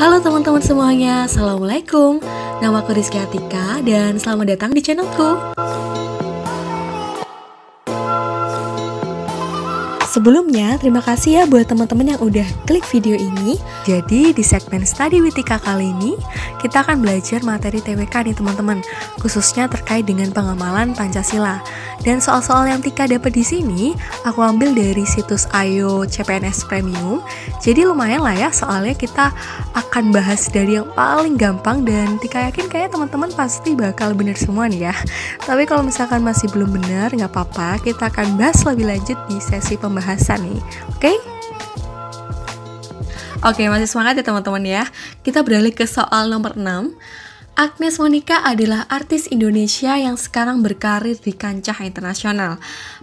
Halo teman-teman semuanya, Assalamualaikum. Nama aku Rizky Atika dan selamat datang di channelku. Sebelumnya, terima kasih ya buat teman-teman yang udah klik video ini. Jadi, di segmen Study with Tika kali ini, kita akan belajar materi TWK nih teman-teman, khususnya terkait dengan pengamalan Pancasila. Dan soal-soal yang Tika dapat di sini, aku ambil dari situs Ayo CPNS Premium. Jadi lumayan lah ya, soalnya kita akan bahas dari yang paling gampang dan Tika yakin kayaknya teman-teman pasti bakal bener semua nih ya. Tapi kalau misalkan masih belum bener, nggak apa-apa, kita akan bahas lebih lanjut di sesi pembahasan nih, oke? Oke, masih semangat ya teman-teman ya. Kita beralih ke soal nomor 6. Agnes Monica adalah artis Indonesia yang sekarang berkarir di kancah internasional.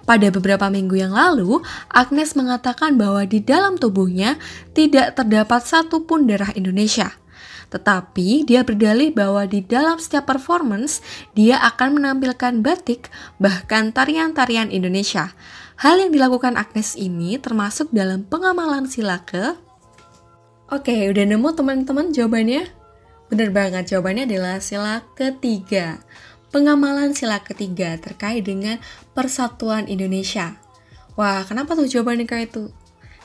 Pada beberapa minggu yang lalu, Agnes mengatakan bahwa di dalam tubuhnya tidak terdapat satupun darah Indonesia. Tetapi dia berdalih bahwa di dalam setiap performance, dia akan menampilkan batik, bahkan tarian-tarian Indonesia. Hal yang dilakukan Agnes ini termasuk dalam pengamalan sila ke... Oke, udah nemu teman-teman jawabannya? Bener banget, jawabannya adalah sila ketiga. Pengamalan sila ketiga terkait dengan persatuan Indonesia. Wah, kenapa tuh jawabannya kayak itu?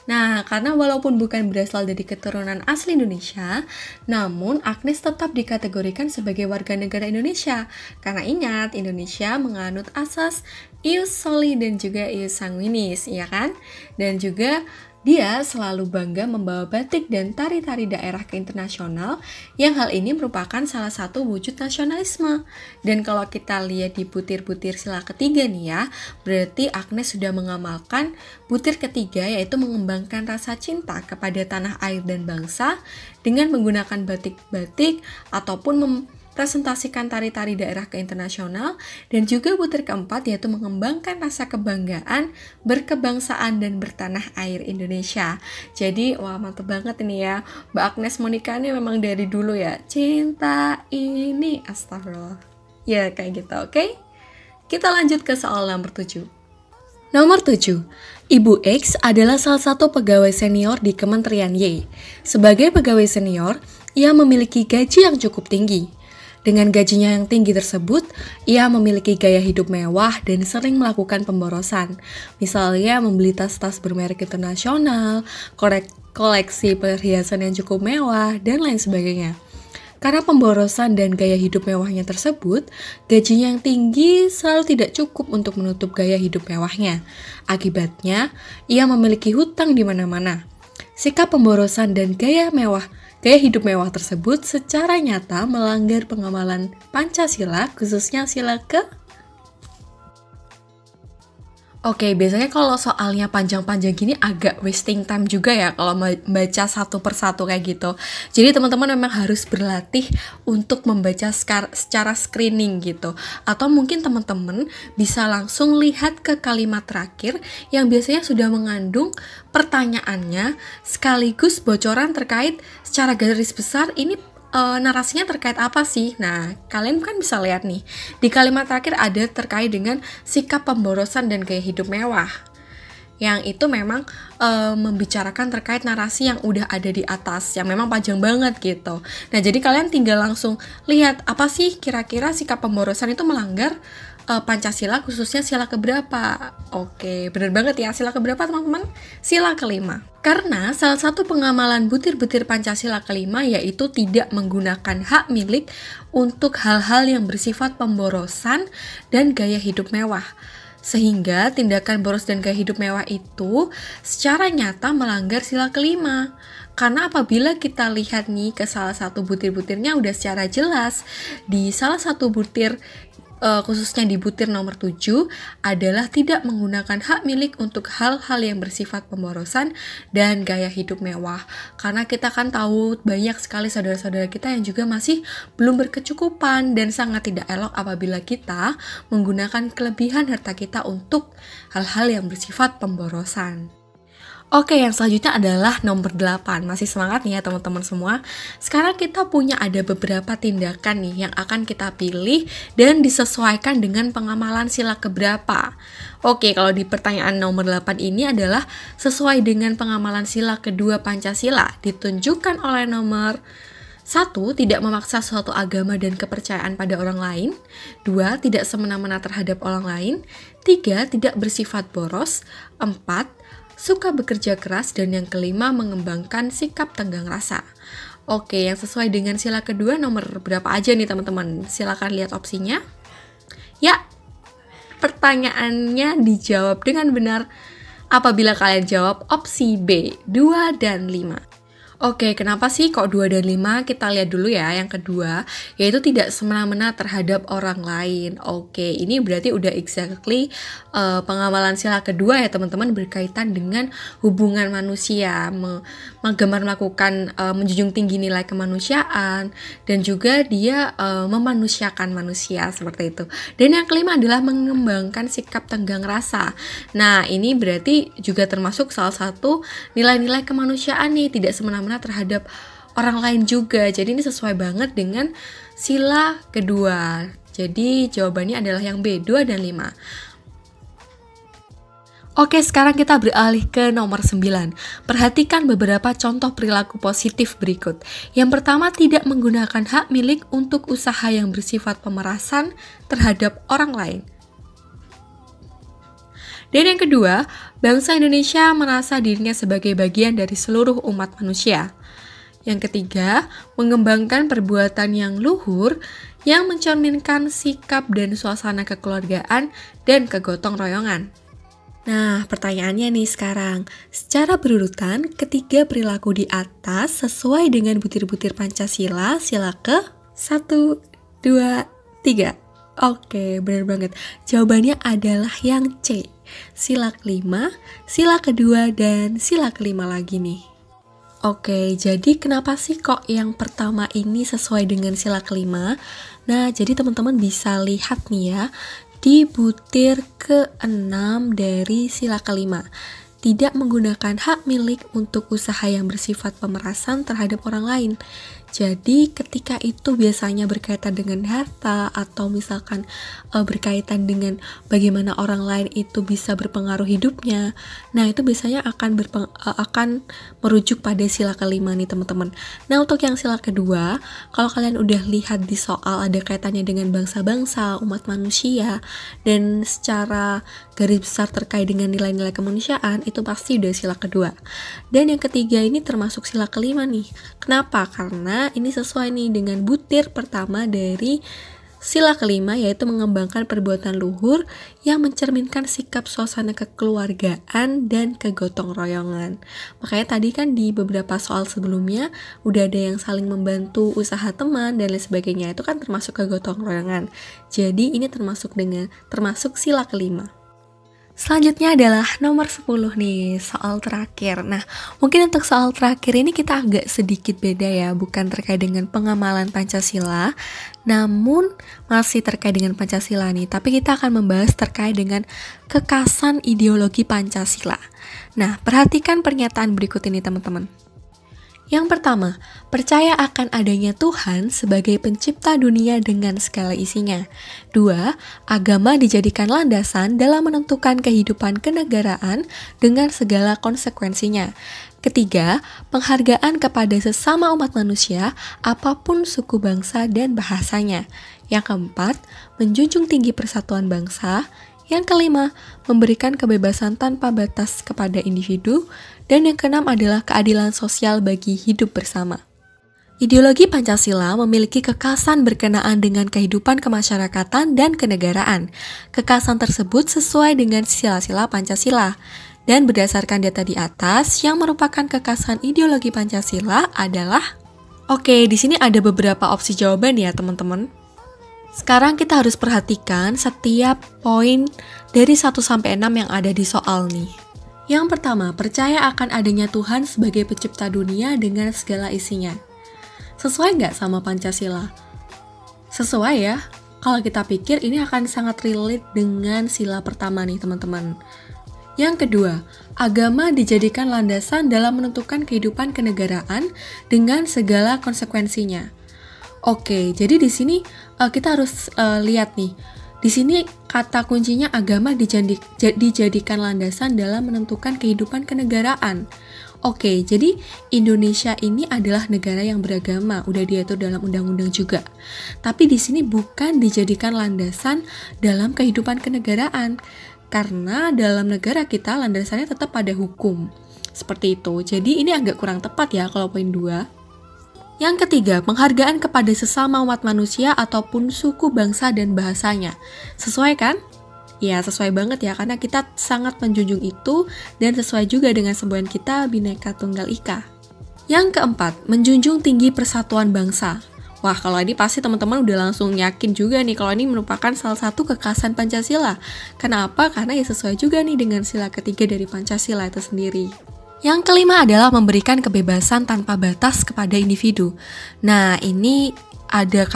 Nah, karena walaupun bukan berasal dari keturunan asli Indonesia, namun Agnes tetap dikategorikan sebagai warga negara Indonesia. Karena ingat, Indonesia menganut asas ius soli dan juga ius sanguinis, ya kan? Dan juga dia selalu bangga membawa batik dan tari-tari daerah ke internasional, yang hal ini merupakan salah satu wujud nasionalisme. Dan kalau kita lihat di butir-butir sila ketiga nih ya, berarti Agnes sudah mengamalkan butir ketiga, yaitu mengembangkan rasa cinta kepada tanah air dan bangsa dengan menggunakan batik-batik ataupun presentasikan tari-tari daerah ke internasional, dan juga butir keempat yaitu mengembangkan rasa kebanggaan, berkebangsaan, dan bertanah air Indonesia. Jadi, wah mantep banget ini ya, Mbak Agnes Monica ini memang dari dulu ya, cinta ini, astagfirullah. Ya kayak gitu, oke? Kita lanjut ke soal nomor 7. Nomor 7. Ibu X adalah salah satu pegawai senior di Kementerian Y. Sebagai pegawai senior, ia memiliki gaji yang cukup tinggi. Dengan gajinya yang tinggi tersebut, ia memiliki gaya hidup mewah dan sering melakukan pemborosan. Misalnya membeli tas-tas bermerek internasional, koleksi perhiasan yang cukup mewah, dan lain sebagainya. Karena pemborosan dan gaya hidup mewahnya tersebut, gajinya yang tinggi selalu tidak cukup untuk menutup gaya hidup mewahnya. Akibatnya, ia memiliki hutang di mana-mana. Sikap pemborosan dan gaya hidup mewah tersebut secara nyata melanggar pengamalan Pancasila, khususnya sila ke... Oke, biasanya kalau soalnya panjang-panjang gini agak wasting time juga ya kalau membaca satu persatu kayak gitu. Jadi teman-teman memang harus berlatih untuk membaca secara screening gitu. Atau mungkin teman-teman bisa langsung lihat ke kalimat terakhir yang biasanya sudah mengandung pertanyaannya sekaligus bocoran terkait secara garis besar ini narasinya terkait apa sih? Nah, kalian kan bisa lihat nih, di kalimat terakhir ada terkait dengan sikap pemborosan dan gaya hidup mewah. Yang itu memang membicarakan terkait narasi yang udah ada di atas, yang memang panjang banget gitu. Nah, jadi kalian tinggal langsung lihat, apa sih kira-kira sikap pemborosan itu melanggar Pancasila, khususnya sila keberapa? Oke, bener banget ya, sila keberapa teman-teman? Sila kelima. Karena salah satu pengamalan butir-butir Pancasila kelima yaitu tidak menggunakan hak milik untuk hal-hal yang bersifat pemborosan dan gaya hidup mewah. Sehingga tindakan boros dan gaya hidup mewah itu secara nyata melanggar sila kelima. Karena apabila kita lihat nih ke salah satu butir-butirnya udah secara jelas, di salah satu butir khususnya di butir nomor 7 adalah tidak menggunakan hak milik untuk hal-hal yang bersifat pemborosan dan gaya hidup mewah. Karena kita kan tahu banyak sekali saudara-saudara kita yang juga masih belum berkecukupan dan sangat tidak elok apabila kita menggunakan kelebihan harta kita untuk hal-hal yang bersifat pemborosan. Oke, yang selanjutnya adalah nomor 8. Masih semangat nih ya teman-teman semua. Sekarang kita punya ada beberapa tindakan nih yang akan kita pilih dan disesuaikan dengan pengamalan sila keberapa. Oke, kalau di pertanyaan nomor 8 ini adalah sesuai dengan pengamalan sila kedua Pancasila, ditunjukkan oleh nomor 1. Tidak memaksa suatu agama dan kepercayaan pada orang lain. 2. Tidak semena-mena terhadap orang lain. 3. Tidak bersifat boros. 4. Suka bekerja keras, dan yang kelima mengembangkan sikap tenggang rasa. Oke, yang sesuai dengan sila kedua nomor berapa aja nih teman-teman? Silakan lihat opsinya. Ya, pertanyaannya dijawab dengan benar apabila kalian jawab opsi B, 2 dan 5. Oke, kenapa sih kok 2 dan 5? Kita lihat dulu ya yang kedua, yaitu tidak semena-mena terhadap orang lain. Oke, ini berarti udah exactly pengamalan sila kedua ya teman-teman, berkaitan dengan hubungan manusia, menggemar melakukan menjunjung tinggi nilai kemanusiaan, dan juga dia memanusiakan manusia seperti itu. Dan yang kelima adalah mengembangkan sikap tenggang rasa. Nah, ini berarti juga termasuk salah satu nilai-nilai kemanusiaan nih, tidak semena-mena terhadap orang lain juga. Jadi ini sesuai banget dengan sila kedua. Jadi jawabannya adalah yang B, 2 dan 5. Oke, sekarang kita beralih ke nomor 9. Perhatikan beberapa contoh perilaku positif berikut. Yang pertama, tidak menggunakan hak milik untuk usaha yang bersifat pemerasan terhadap orang lain. Dan yang kedua, bangsa Indonesia merasa dirinya sebagai bagian dari seluruh umat manusia. Yang ketiga, mengembangkan perbuatan yang luhur yang mencerminkan sikap dan suasana kekeluargaan dan kegotong royongan. Nah, pertanyaannya nih sekarang, secara berurutan, ketiga perilaku di atas sesuai dengan butir-butir Pancasila, sila ke 1, 2, 3. Oke, benar banget. Jawabannya adalah yang C, sila kelima, sila kedua, dan sila kelima lagi nih. Oke, jadi kenapa sih kok yang pertama ini sesuai dengan sila kelima? Nah, jadi teman-teman bisa lihat nih ya, di butir ke-6 dari sila kelima. Tidak menggunakan hak milik untuk usaha yang bersifat pemerasan terhadap orang lain. Jadi ketika itu biasanya berkaitan dengan harta atau misalkan berkaitan dengan bagaimana orang lain itu bisa berpengaruh hidupnya. Nah, itu biasanya akan merujuk pada sila kelima nih teman-teman. Nah, untuk yang sila kedua, kalau kalian udah lihat di soal ada kaitannya dengan bangsa-bangsa, umat manusia, dan secara garis besar terkait dengan nilai-nilai kemanusiaan, itu pasti udah sila kedua. Dan yang ketiga ini termasuk sila kelima nih. Kenapa? Karena ini sesuai nih dengan butir pertama dari sila kelima, yaitu mengembangkan perbuatan luhur yang mencerminkan sikap suasana kekeluargaan dan kegotong royongan. Makanya tadi kan di beberapa soal sebelumnya udah ada yang saling membantu usaha teman dan lain sebagainya, itu kan termasuk kegotong royongan. Jadi ini termasuk sila kelima. Selanjutnya adalah nomor 10 nih, soal terakhir. Nah, mungkin untuk soal terakhir ini kita agak sedikit beda ya, bukan terkait dengan pengamalan Pancasila, namun masih terkait dengan Pancasila nih, tapi kita akan membahas terkait dengan kekasan ideologi Pancasila. Nah, perhatikan pernyataan berikut ini teman-teman. Yang pertama, percaya akan adanya Tuhan sebagai pencipta dunia dengan segala isinya. 2. Agama dijadikan landasan dalam menentukan kehidupan kenegaraan dengan segala konsekuensinya. Ketiga, penghargaan kepada sesama umat manusia, apapun suku bangsa dan bahasanya. Yang keempat, menjunjung tinggi persatuan bangsa. Yang kelima, memberikan kebebasan tanpa batas kepada individu. Dan yang keenam adalah keadilan sosial bagi hidup bersama. Ideologi Pancasila memiliki kekasan berkenaan dengan kehidupan kemasyarakatan dan kenegaraan. Kekasan tersebut sesuai dengan sila-sila Pancasila. Dan berdasarkan data di atas, yang merupakan kekasan ideologi Pancasila adalah... Oke, di sini ada beberapa opsi jawaban ya teman-teman. Sekarang kita harus perhatikan setiap poin dari 1-6 yang ada di soal nih. Yang pertama, percaya akan adanya Tuhan sebagai pencipta dunia dengan segala isinya. Sesuai nggak sama Pancasila? Sesuai ya. Kalau kita pikir ini akan sangat relate dengan sila pertama nih teman-teman. Yang kedua, agama dijadikan landasan dalam menentukan kehidupan kenegaraan dengan segala konsekuensinya. Oke, jadi di sini kita harus lihat nih. Di sini kata kuncinya agama dijadikan landasan dalam menentukan kehidupan kenegaraan. Oke, jadi Indonesia ini adalah negara yang beragama, udah diatur dalam undang-undang juga. Tapi di sini bukan dijadikan landasan dalam kehidupan kenegaraan. Karena dalam negara kita landasannya tetap pada hukum. Seperti itu. Jadi ini agak kurang tepat ya kalau poin 2. Yang ketiga, penghargaan kepada sesama umat manusia ataupun suku, bangsa, dan bahasanya. Sesuai kan? Ya, sesuai banget ya, karena kita sangat menjunjung itu dan sesuai juga dengan semboyan kita Bhinneka Tunggal Ika. Yang keempat, menjunjung tinggi persatuan bangsa. Wah, kalau ini pasti teman-teman udah langsung yakin juga nih kalau ini merupakan salah satu kekhasan Pancasila. Kenapa? Karena ya sesuai juga nih dengan sila ketiga dari Pancasila itu sendiri. Yang kelima adalah memberikan kebebasan tanpa batas kepada individu. Nah, ini ada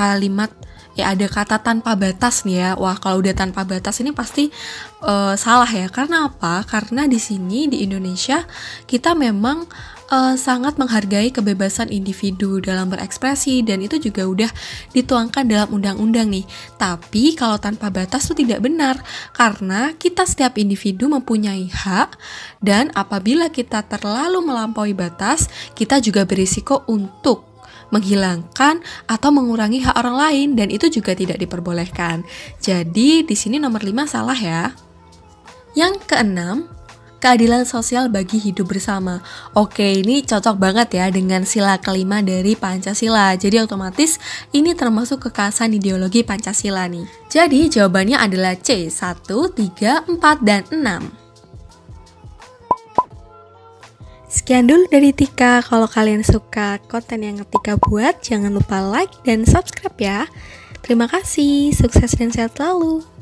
ada kata tanpa batas nih ya. Wah, kalau udah tanpa batas ini pasti salah ya. Karena apa? Karena di sini di Indonesia kita memang sangat menghargai kebebasan individu dalam berekspresi dan itu juga udah dituangkan dalam undang-undang nih. Tapi kalau tanpa batas itu tidak benar karena kita setiap individu mempunyai hak dan apabila kita terlalu melampaui batas, kita juga berisiko untuk menghilangkan atau mengurangi hak orang lain dan itu juga tidak diperbolehkan. Jadi di sini nomor 5 salah ya. Yang keenam, keadilan sosial bagi hidup bersama. Oke, ini cocok banget ya dengan sila kelima dari Pancasila. Jadi otomatis ini termasuk kekhasan ideologi Pancasila nih. Jadi jawabannya adalah C, 1, 3, 4, dan 6. Sekian dulu dari Tika. Kalau kalian suka konten yang Tika buat, jangan lupa like dan subscribe ya. Terima kasih, sukses dan sehat selalu.